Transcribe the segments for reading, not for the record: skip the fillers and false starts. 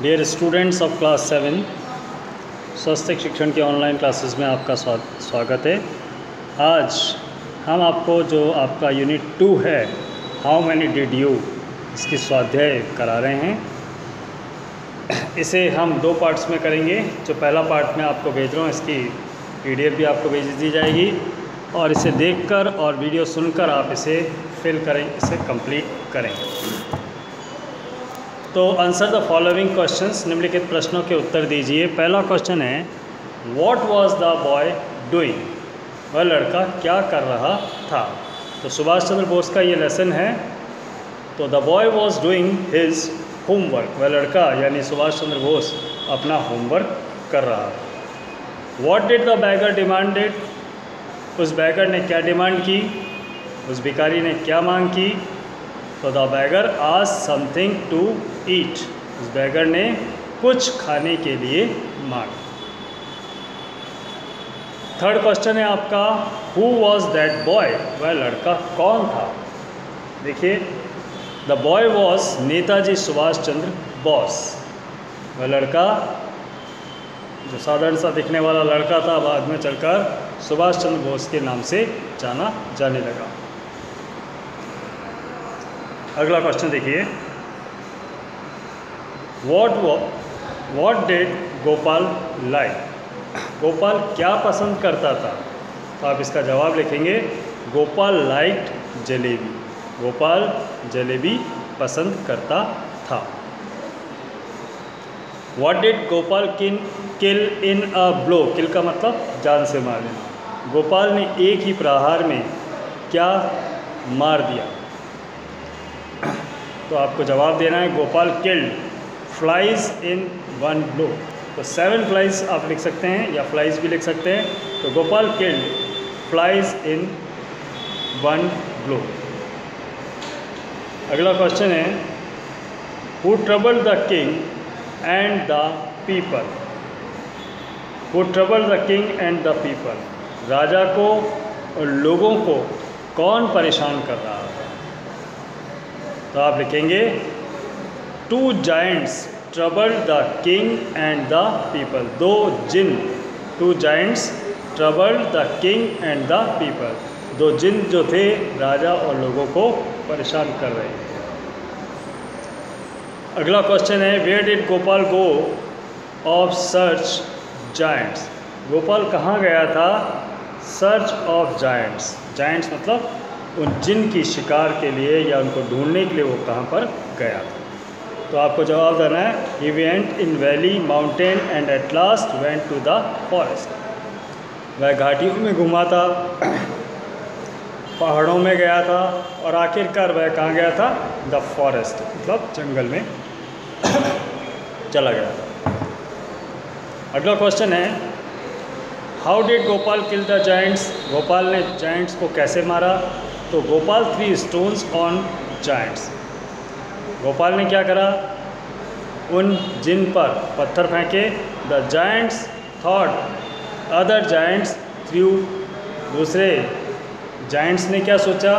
Dear students of class 7, स्वास्थ्य शिक्षण के ऑनलाइन क्लासेस में आपका स्वागत है। आज हम आपको जो आपका यूनिट 2 है, हाउ मैनी डिड यू, इसकी स्वाध्याय करा रहे हैं। इसे हम 2 पार्ट्स में करेंगे। जो पहला पार्ट मैं आपको भेज रहा हूँ, इसकी PDF भी आपको भेज दी जाएगी और इसे देखकर और वीडियो सुनकर आप इसे फिल करें, इसे कंप्लीट करें। तो आंसर द फॉलोइंग क्वेश्चंस, निम्नलिखित प्रश्नों के उत्तर दीजिए। पहला क्वेश्चन है, what was the boy doing, वह लड़का क्या कर रहा था। तो सुभाष चंद्र बोस का ये लेसन है। तो the boy was doing his homework, वह लड़का यानी सुभाष चंद्र बोस अपना होमवर्क कर रहा था। What did the bagger demanded, उस बैगर ने क्या डिमांड की, उस भिखारी ने क्या मांग की। तो the beggar asked something to eat, उस बैगर ने कुछ खाने के लिए मांगा। थर्ड क्वेश्चन है आपका, हु वॉज दैट बॉय, वह लड़का कौन था। देखिए, the boy was Netaji Subhash Chandra Bose, वह लड़का जो साधारण सा दिखने वाला लड़का था, बाद में चलकर सुभाष चंद्र बोस के नाम से जाना जाने लगा। अगला क्वेश्चन देखिए, what did Gopal like, Gopal क्या पसंद करता था। तो आप इसका जवाब लिखेंगे, गोपाल लाइक्ड जलेबी, गोपाल जलेबी पसंद करता था। What did Gopal kill in a blow, kill का मतलब जान से मार देना। गोपाल ने एक ही प्रहार में क्या मार दिया। तो आपको जवाब देना है, Gopal killed flies in one blow. तो 7 फ्लाइज आप लिख सकते हैं या फ्लाइज भी लिख सकते हैं। तो Gopal killed flies in one blow. अगला क्वेश्चन है, who troubled the king and the people, who troubled the king and the people, राजा को और लोगों को कौन परेशान कर रहा था। तो आप लिखेंगे, 2 giants troubled the king and the people, 2 Jin, 2 giants troubled the king and the people, 2 जिन जो थे राजा और लोगों को परेशान कर रहे थे। अगला क्वेश्चन है, where did Gopal go of search giants, Gopal कहाँ गया था सर्च ऑफ जायंट्स। जायंट्स मतलब उन जिन की शिकार के लिए या उनको ढूंढने के लिए वो कहाँ पर गया था। तो आपको जवाब देना है, he went in valley mountain and at last went to the forest, वह घाटियों में घूमा था, पहाड़ों में गया था और आखिरकार वह कहाँ गया था, द फॉरेस्ट मतलब जंगल में चला गया था। अगला क्वेश्चन है, how did Gopal kill the giants, Gopal ने जायंट्स को कैसे मारा। तो Gopal 3 stones on giants, Gopal ने क्या करा, उन जिन पर पत्थर फेंके। The giants thought other giants through, दूसरे जायंट्स ने क्या सोचा,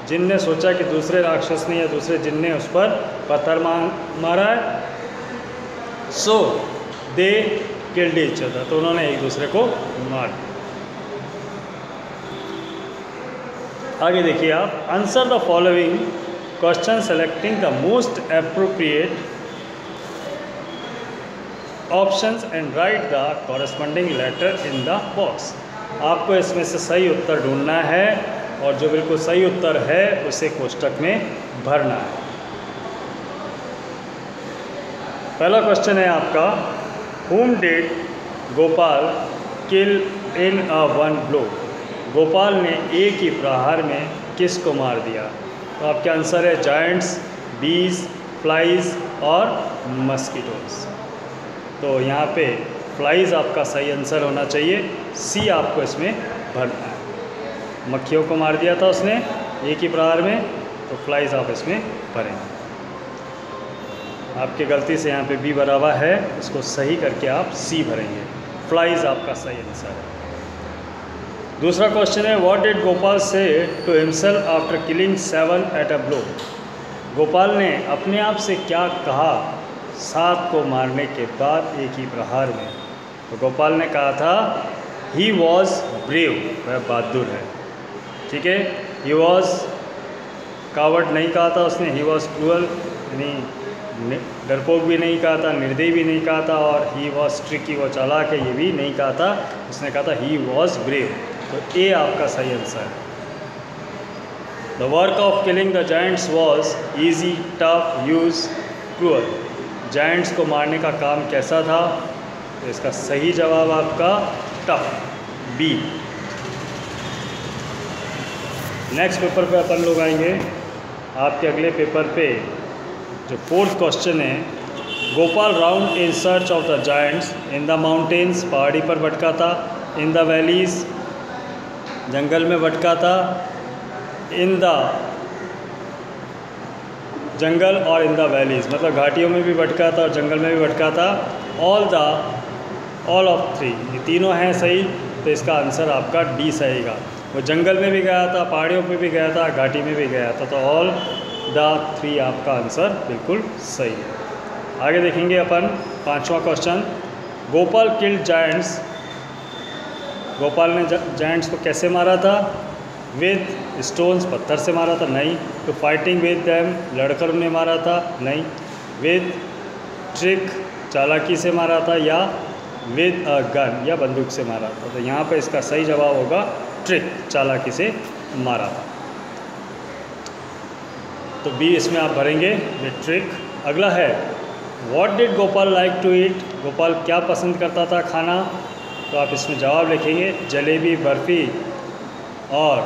जिन ने सोचा कि दूसरे राक्षस ने या दूसरे जिन ने उस पर पत्थर मारा है। सो दे किल्ड ईच अदर, तो उन्होंने एक दूसरे को मार दिया। आगे देखिए आप, answer the following question selecting the most appropriate options and write the corresponding letter in the box. आपको इसमें से सही उत्तर ढूंढना है और जो बिल्कुल सही उत्तर है उसे कोष्टक में भरना है। पहला क्वेश्चन है आपका, whom did Gopal kill in a one blow, Gopal ने एक ही प्रहार में किस को मार दिया। तो आपका आंसर है जायंट्स, बीज, फ्लाइज और मस्कीटोज। तो यहाँ पे फ्लाइज आपका सही आंसर होना चाहिए, सी आपको इसमें भरना है। मक्खियों को मार दिया था उसने एक ही प्रहार में, तो फ्लाइज आप इसमें भरेंगे। आपकी गलती से यहाँ पे बी भरा हुआ है, इसको सही करके आप सी भरेंगे। फ्लाइज आपका सही आंसर है। दूसरा क्वेश्चन है, what did Gopal say to himself after killing 7 at a blow, Gopal ने अपने आप से क्या कहा 7 को मारने के बाद एक ही प्रहार में। तो गोपाल ने कहा था ही वॉज ब्रेव, वह बहादुर है। ठीक है, ही वॉज कावर्ड नहीं कहा था उसने, ही वॉज क्रूअल यानी डरपोक भी नहीं कहा था, निर्दयी भी नहीं कहा था, और ही वॉज ट्रिकी, वो चालाक है, ये भी नहीं कहा था। उसने कहा था ही वॉज ब्रेव। तो ए आपका सही आंसर है। The work of killing the giants was easy, tough, use, cruel. Giants को मारने का काम कैसा था? तो इसका सही जवाब आपका टफ, बी। नेक्स्ट पेपर पे अपन लोग आएंगे। आपके अगले पेपर पे जो 4th क्वेश्चन है, Gopal round in search of the giants in the mountains, पहाड़ी पर भटका था, इन द वैलीज, जंगल में भटका था, इन द जंगल और इन द वैलीज, मतलब घाटियों में भी भटका था और जंगल में भी भटका था। ऑल ऑफ 3, ये तीनों हैं सही, तो इसका आंसर आपका डी सही होगा। वो जंगल में भी गया था, पहाड़ियों पे भी गया था, घाटी में भी गया था, तो ऑल द 3 आपका आंसर बिल्कुल सही है। आगे देखेंगे अपन 5वां question, Gopal killed giants, Gopal ने जायंट्स को कैसे मारा था? विद स्टोन्स, पत्थर से मारा था? नहीं। टू फाइटिंग विद देम, लड़कर उन्हें मारा था? नहीं। विद ट्रिक, चालाकी से मारा था, या विद अ गन, या बंदूक से मारा था? तो यहाँ पे इसका सही जवाब होगा ट्रिक, चालाकी से मारा था। तो बी इसमें आप भरेंगे विद ट्रिक। अगला है what did Gopal like to eat, Gopal क्या पसंद करता था खाना? तो आप इसमें जवाब लिखेंगे जलेबी, बर्फ़ी, और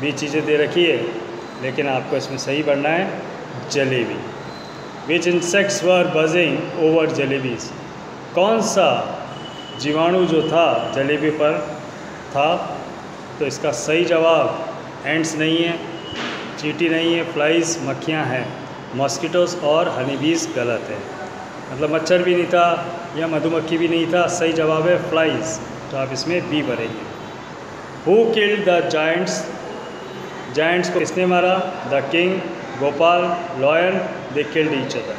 भी चीज़ें दे रखी है, लेकिन आपको इसमें सही भरना है जलेबी। विच इंसेक्ट्स वर बजिंग ओवर जलेबीज, कौन सा जीवाणु जो था जलेबी पर था? तो इसका सही जवाब एंड्स नहीं है, चींटी नहीं है, फ्लाइज, मक्खियाँ हैं, मॉस्किटोस और हनीबीज गलत है। मतलब मच्छर भी नहीं था या मधुमक्खी भी नहीं था, सही जवाब है फ्लाइज। तो आप इसमें बी भरेंगे। Who killed the giants, giants को किसने मारा? The king, Gopal, lion, they killed each other.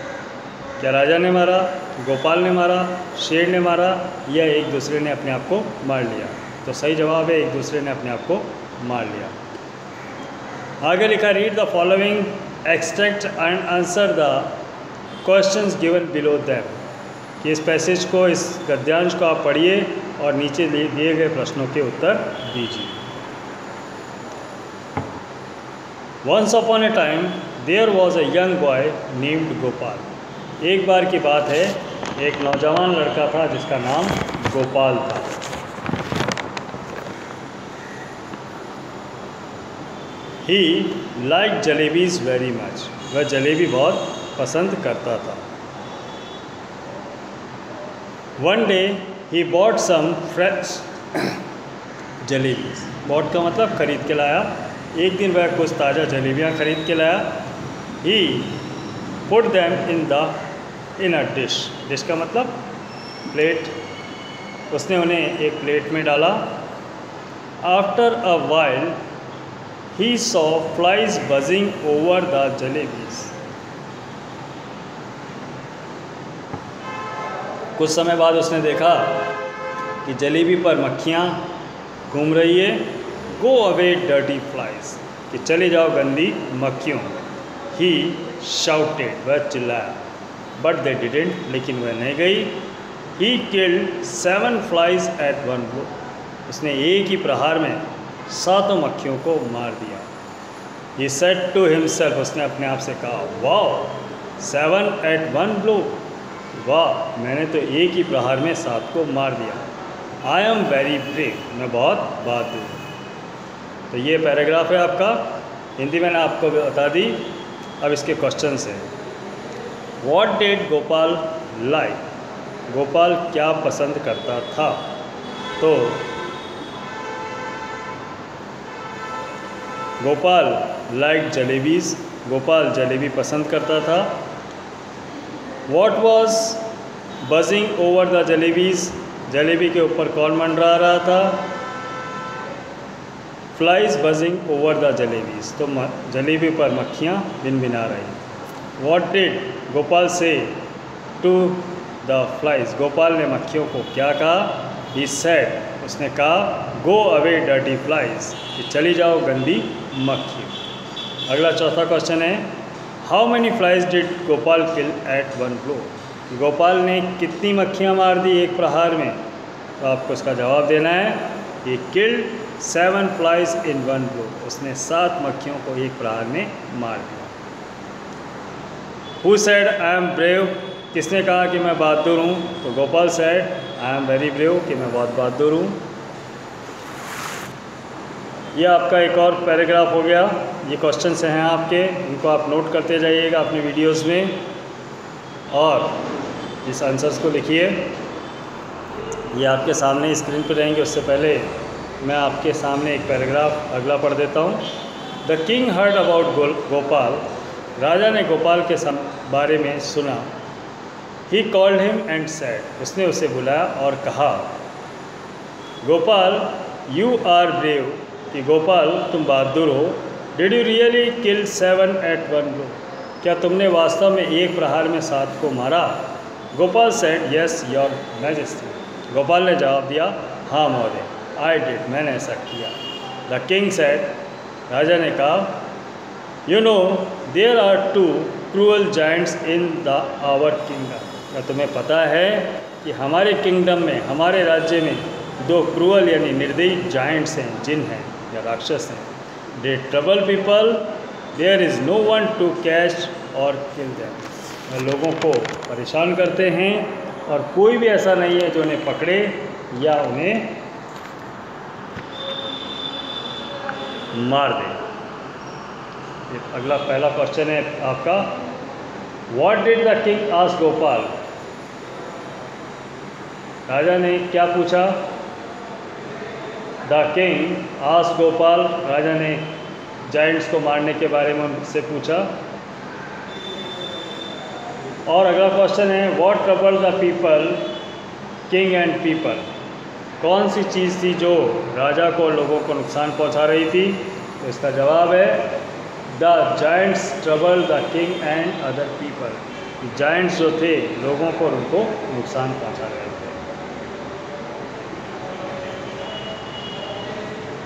क्या राजा ने मारा, गोपाल ने मारा, शेर ने मारा, या एक दूसरे ने अपने आप को मार लिया? तो सही जवाब है एक दूसरे ने अपने आप को मार लिया। आगे लिखा read the following extract and answer the questions given below them, कि इस पैसेज को, इस गद्यांश को आप पढ़िए और नीचे दिए गए प्रश्नों के उत्तर दीजिए। Once upon a time there was a young boy named Gopal. एक बार की बात है, एक नौजवान लड़का था जिसका नाम गोपाल था। He like jalebis very much, वह जलेबी बहुत पसंद करता था। One day he bought some fresh jalebis, bought का मतलब खरीद के लाया। एक दिन वह कुछ ताज़ा जलेबियाँ खरीद के लाया। He put them in a dish, dish का मतलब प्लेट, उसने उन्हें एक प्लेट में डाला। After a while he saw flies buzzing over the jalebis, कुछ समय बाद उसने देखा कि जलेबी पर मक्खियाँ घूम रही है। गो अवे डर्टी फ्लाइज, कि चले जाओ गंदी मक्खियों। ही शाउटेड, वह चिल्लाया। बट दे डिडेंट, लेकिन वह नहीं गई। He killed 7 flies at one blow, उसने एक ही प्रहार में 7 मक्खियों को मार दिया। ही सेड टू हिमसेल्फ, उसने अपने आप से कहा वाओ 7 एट वन ब्लो, वाह मैंने तो एक ही प्रहार में 7 को मार दिया। आई एम वेरी ब्रेव, मैं बहुत बहादुर हूँ। तो ये पैराग्राफ है आपका, हिंदी मैंने आपको बता दी। अब इसके क्वेश्चन है। What did Gopal like, Gopal क्या पसंद करता था? तो गोपाल लाइक जलेबीज, गोपाल जलेबी पसंद करता था। What was buzzing over the jalebis, jalebi के ऊपर कौन मंडरा रहा था? Flies buzzing over the jalebis, तो जलेबी पर मक्खियाँ भिनभिना रही। What did Gopal say to the flies, Gopal ने मक्खियों को क्या कहा? ही सेड, उसने कहा गो अवे डर्टी फ्लाइज, कि चली जाओ गंदी मक्खी। अगला चौथा क्वेश्चन है how many flies did Gopal kill at one blow, Gopal ने कितनी मक्खियाँ मार दी एक प्रहार में? तो आपको इसका जवाब देना है ही killed 7 flies in one blow, उसने 7 मक्खियों को एक प्रहार में मार दिया। Who said I am brave, किसने कहा कि मैं बहादुर हूँ? तो Gopal said I am very brave, कि मैं बहुत बहादुर हूँ। ये आपका एक और पैराग्राफ हो गया। ये क्वेश्चन से हैं आपके, इनको आप नोट करते जाइएगा अपने वीडियोस में और इस आंसर्स को लिखिए। ये आपके सामने स्क्रीन पर रहेंगे। उससे पहले मैं आपके सामने एक पैराग्राफ अगला पढ़ देता हूँ। The king heard about Gopal, राजा ने गोपाल के बारे में सुना। He called him and said, उसने उसे बुलाया और कहा गोपाल यू आर ब्रेव, कि गोपाल तुम बहादुर हो। Did you really kill 7 at one blow, क्या तुमने वास्तव में एक प्रहार में 7 को मारा? Gopal said yes your majesty, Gopal ने जवाब दिया हाँ महोदय, आई डिड, मैंने ऐसा किया। द किंग सेड, राजा ने कहा you know there are 2 cruel giants in the our kingdom, क्या तुम्हें पता है कि हमारे किंगडम में, हमारे राज्य में 2 क्रूअल यानी निर्दयी जाइंट्स हैं, जिन हैं या राक्षस हैं। They trouble people, there is no one to catch और किल देम, लोगों को परेशान करते हैं और कोई भी ऐसा नहीं है जो उन्हें पकड़े या उन्हें मार दे। अगला पहला क्वेश्चन है आपका what did the king ask Gopal, राजा ने क्या पूछा? द किंग आस्क गोपाल, राजा ने जाइंट्स को मारने के बारे में उनसे पूछा। और अगला क्वेश्चन है what trouble the people king and people, कौन सी चीज़ थी जो राजा को, लोगों को नुकसान पहुंचा रही थी? तो इसका जवाब है the Giants trouble the king and other people, Giants जो थे लोगों को और उनको नुकसान पहुंचा रहे थे।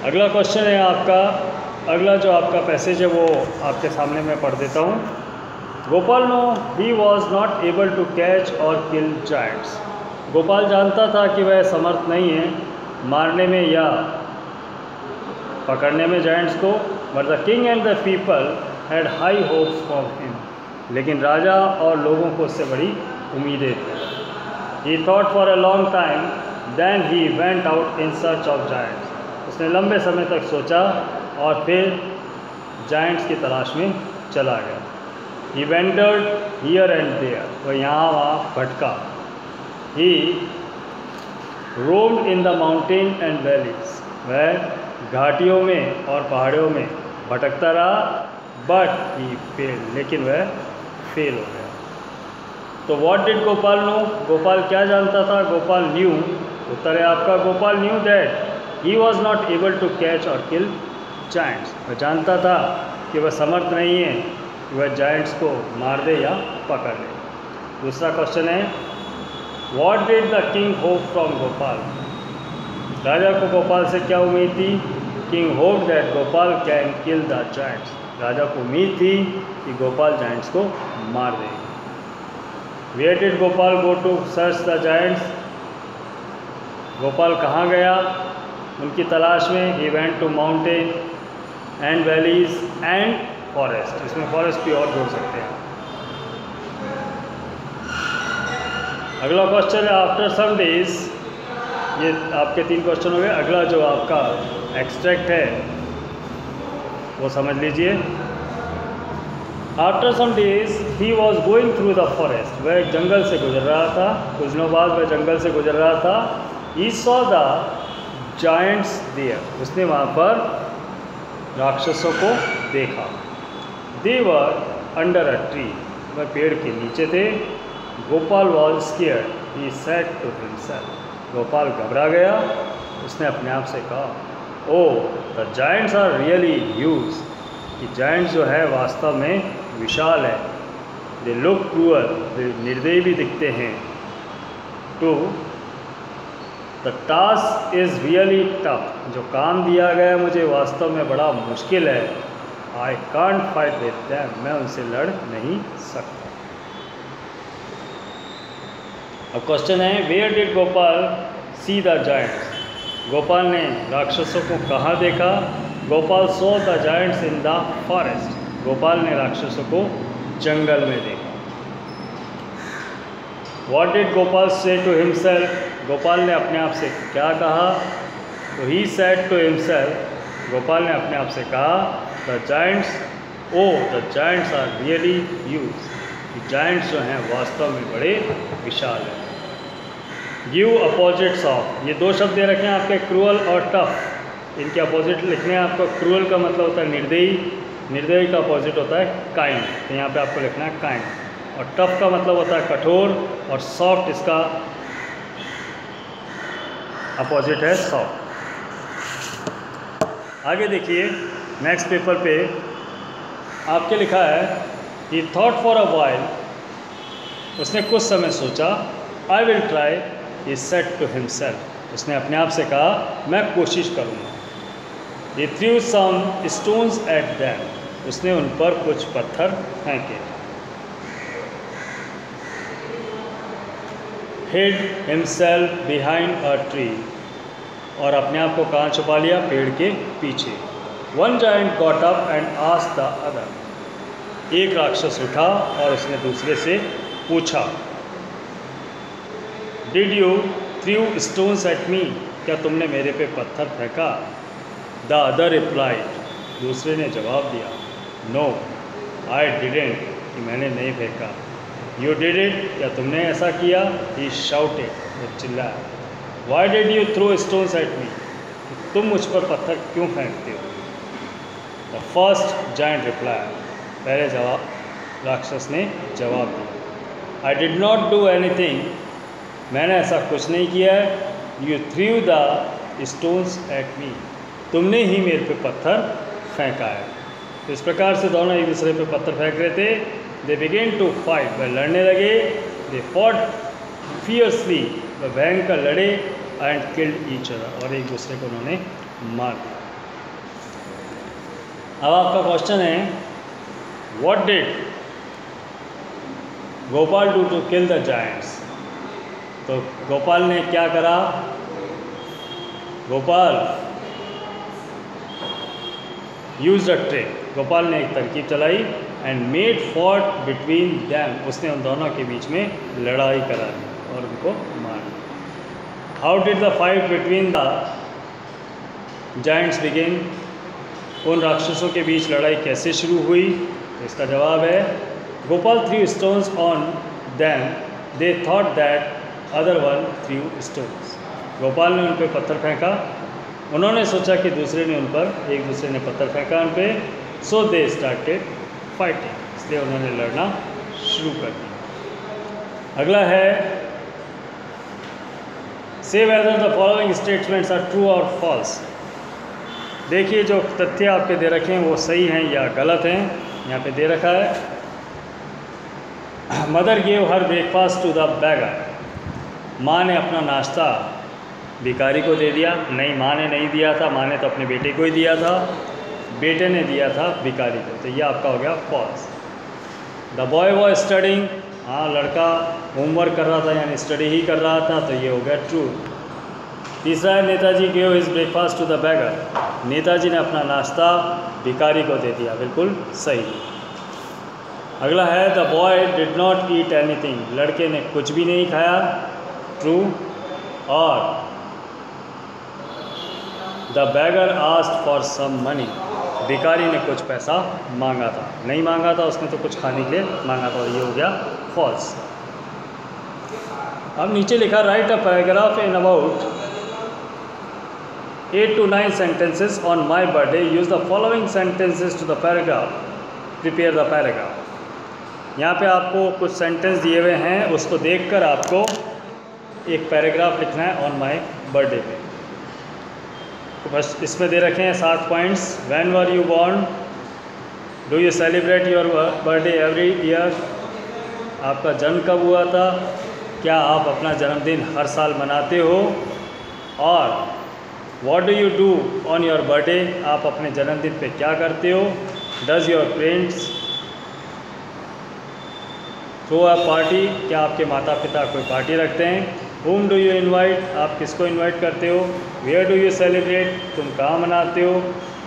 अगला क्वेश्चन है आपका, अगला जो आपका पैसेज है वो आपके सामने मैं पढ़ देता हूँ। Gopal know he was not able to catch और किल जाइंट्स, गोपाल जानता था कि वह समर्थ नहीं है मारने में या पकड़ने में जाइंट्स को। But the king and the people had high hopes for him, लेकिन राजा और लोगों को उससे बड़ी उम्मीदें थी। He thought for a long time then he went out in search of giants, उसने लंबे समय तक सोचा और फिर जाइंट्स की तलाश में चला गया। He wandered here and there, वह यहाँ वहाँ भटका। He roamed in the mountain and valleys, वह घाटियों में और पहाड़ियों में भटकता रहा। बट ही फेल, लेकिन वह फेल हो गया। तो what did Gopal know, Gopal क्या जानता था? गोपाल न्यू, उत्तर है आपका Gopal knew that he was not able to catch और किल जाइंट्स, वह जानता था कि वह समर्थ नहीं है कि वह जाइंट्स को मार दे या पकड़ ले। दूसरा क्वेश्चन है what did the king hope from Gopal, राजा को गोपाल से क्या उम्मीद थी? King hope that Gopal can kill the giants, राजा को उम्मीद थी कि गोपाल जाइंट्स को मार देगा। Where did Gopal go to search the giants, Gopal कहाँ गया उनकी तलाश में? He went to mountain and valleys and forest, इसमें फॉरेस्ट भी और जोड़ सकते हैं। अगला क्वेश्चन है आफ्टर सम डेज, ये आपके 3 क्वेश्चन हो गए। अगला जो आपका एक्सट्रैक्ट है वो समझ लीजिए। After some days he was going through the forest, वह एक जंगल से गुजर रहा था। कुछ दिनों बाद वह जंगल से गुजर रहा था। He saw the giants there, उसने वहाँ पर राक्षसों को देखा। दे वर अंडर अ ट्री, वह पेड़ के नीचे थे। Gopal was scared, he said to himself, Gopal घबरा गया। उसने अपने आप से कहा oh the giants are really huge, कि जायंट्स जो है वास्तव में विशाल है। दे लुक क्रूअल, वे निर्दयी भी दिखते हैं। 2 the task is really tough, जो काम दिया गया मुझे वास्तव में बड़ा मुश्किल है। I can't fight with them, मैं उनसे लड़ नहीं सकता। अब क्वेश्चन है, where did Gopal see the giants, Gopal ने राक्षसों को कहाँ देखा? Gopal saw the giants in the forest, Gopal ने राक्षसों को जंगल में देखा। What did Gopal say to himself, Gopal ने अपने आप से क्या कहा? तो he said to himself, Gopal ने अपने आप से कहा, the giants, oh the giants are really huge, giants जो हैं वास्तव में बड़े विशाल हैं। Give opposites of, ये 2 शब्द दे रखे हैं आपके, क्रूअल और टफ, इनके अपोजिट लिखने हैं आपको। क्रूअल का मतलब होता है निर्दयी, निर्दयी का अपोजिट होता है काइंड, तो यहाँ पे आपको लिखना है काइंड। और टफ का मतलब होता है कठोर, और सॉफ्ट इसका अपोजिट है सॉफ्ट। आगे देखिए नेक्स्ट पेपर पे आपके लिखा है, he thought for a while, उसने कुछ समय सोचा। I will try, he said to himself, उसने अपने आप से कहा मैं कोशिश करूँगा। He threw some stones at them, उसने उन पर कुछ पत्थर फेंके। hid himself behind a tree, और अपने आप को कहाँ छुपा लिया? पेड़ के पीछे। One giant got up and asked the other, एक राक्षस उठा और उसने दूसरे से पूछा, Did you threw stones at me, क्या तुमने मेरे पे पत्थर फेंका? The other replied, दूसरे ने जवाब दिया, No, I didn't, कि मैंने नहीं फेंका। You did it, क्या तुमने ऐसा किया? He shouted, वो चिल्लाया। Why did you throw stones at me, तुम मुझ पर पत्थर क्यों फेंकते हो? The first giant replied, पहले राक्षस ने जवाब दिया, I did not do anything, मैंने ऐसा कुछ नहीं किया है। You threw the stones at me, तुमने ही मेरे पे पत्थर फेंका है। तो इस प्रकार से दोनों एक दूसरे पे पत्थर फेंक रहे थे। They began to fight, वह लड़ने लगे। They fought fiercely, वह भयंकर लड़े। And killed each other, और एक दूसरे को उन्होंने मार दिया। अब आपका क्वेश्चन है, What did Gopal do to kill the giants? तो गोपाल ने क्या करा? Gopal used a trick, Gopal ने एक तरकीब चलाई। And made fought between them, उसने उन दोनों के बीच में लड़ाई करा दी और उनको मार दिया। How did the fight between the giants begin, उन राक्षसों के बीच लड़ाई कैसे शुरू हुई? तो इसका जवाब है, Gopal through stones on them, they thought that other one through stones, Gopal ने उन पर पत्थर फेंका, उन्होंने सोचा कि दूसरे ने उन पर, एक दूसरे ने पत्थर फेंका उन पर। सो दे स्टार्टेड फाइटिंग, इसलिए उन्होंने लड़ना शुरू कर दिया। अगला है, say whether the following statements are true और फॉल्स, देखिए जो तथ्य आपके दे रखे हैं वो सही हैं या गलत हैं। यहाँ पे दे रखा है, mother gave her breakfast to the beggar, माँ ने अपना नाश्ता भिखारी को दे दिया। नहीं, माँ ने नहीं दिया था, माँ ने तो अपने बेटे को ही दिया था, बेटे ने दिया था भिखारी को, तो ये आपका हो गया false. The boy was studying, हाँ लड़का होमवर्क कर रहा था यानी स्टडी ही कर रहा था, तो ये हो गया ट्रू। तीसरा है, Netaji gave his breakfast to the beggar, Netaji ने अपना नाश्ता भिखारी को दे दिया, बिल्कुल सही। अगला है, the boy did not eat anything, लड़के ने कुछ भी नहीं खाया, ट्रू। और the beggar asked for some money, भिखारी ने कुछ पैसा मांगा था, नहीं मांगा था उसने तो कुछ खाने के मांगा था, ये हो गया फॉल्स। अब नीचे लिखा, right a paragraph in about 8 to 9 sentences on my birthday, use the following sentences to the paragraph, prepare the paragraph। यहाँ पे आपको कुछ सेंटेंस दिए हुए हैं, उसको देखकर आपको एक पैराग्राफ लिखना है ऑन माई बर्थडे पे। तो बस इसमें दे रखे हैं 7 points. When were you born, do you celebrate your birthday every year, आपका जन्म कब हुआ था, क्या आप अपना जन्मदिन हर साल मनाते हो, और what do you do on your birthday, आप अपने जन्मदिन पे क्या करते हो, does your parents throw a party, क्या आपके माता पिता कोई पार्टी रखते हैं, whom डू यू इन्वाइट, आप किसको इन्वाइट करते हो, वेयर डू यू सेलिब्रेट, तुम कहाँ मनाते हो,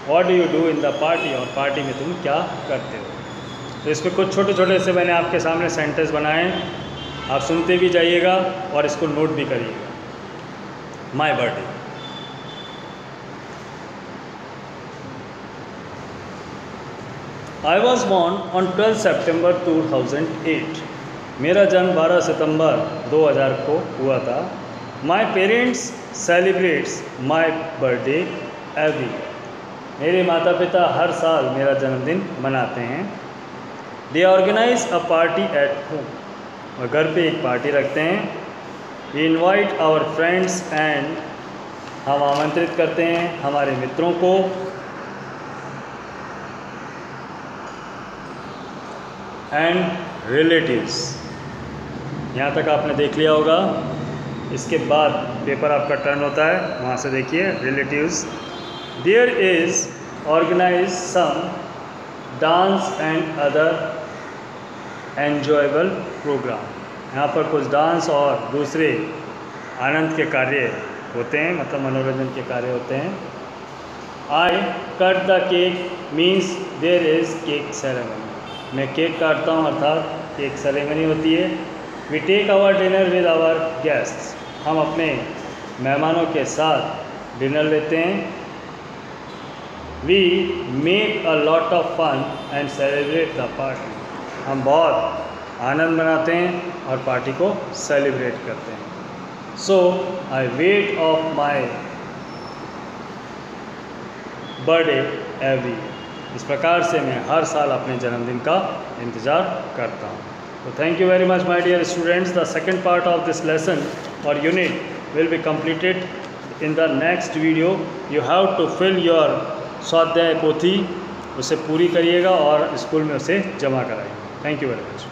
what do you do in the party, और पार्टी में तुम क्या करते हो। तो इस पर कुछ छोटे छोटे से मैंने आपके सामने सेंटेंस बनाए हैं, आप सुनते भी जाइएगा और इसको नोट भी करिएगा। My birthday, I was born on 12 September 2008, मेरा जन्म 12 सितंबर 2000 को हुआ था। My parents celebrates my birthday every, मेरे माता पिता हर साल मेरा जन्मदिन मनाते हैं। They organise a party at home, और घर पे एक पार्टी रखते हैं। We invite our friends and, हम आमंत्रित करते हैं हमारे मित्रों को। एंड रिलेटिव्स, यहाँ तक आपने देख लिया होगा। इसके बाद पेपर आपका टर्न होता है, वहाँ से देखिए relatives. There is organise some dance and other enjoyable programme, यहाँ पर कुछ डांस और दूसरे आनंद के कार्य होते हैं, मतलब मनोरंजन के कार्य होते हैं। I cut the cake means there is cake ceremony, मैं केक काटता हूँ अर्थात केक सेरेमनी होती है। We take our dinner with our guests, हम अपने मेहमानों के साथ डिनर लेते हैं। We make a lot of fun and celebrate the party, हम बहुत आनंद मनाते हैं और पार्टी को सेलिब्रेट करते हैं। So I wait of my birthday every, इस प्रकार से मैं हर साल अपने जन्मदिन का इंतज़ार करता हूँ। तो thank you very much my dear students. The second part of this lesson और unit will be completed in the next video. You have to fill your स्वाध्याय पोथी, उसे पूरी करिएगा और स्कूल में उसे जमा कराइए। Thank you very much.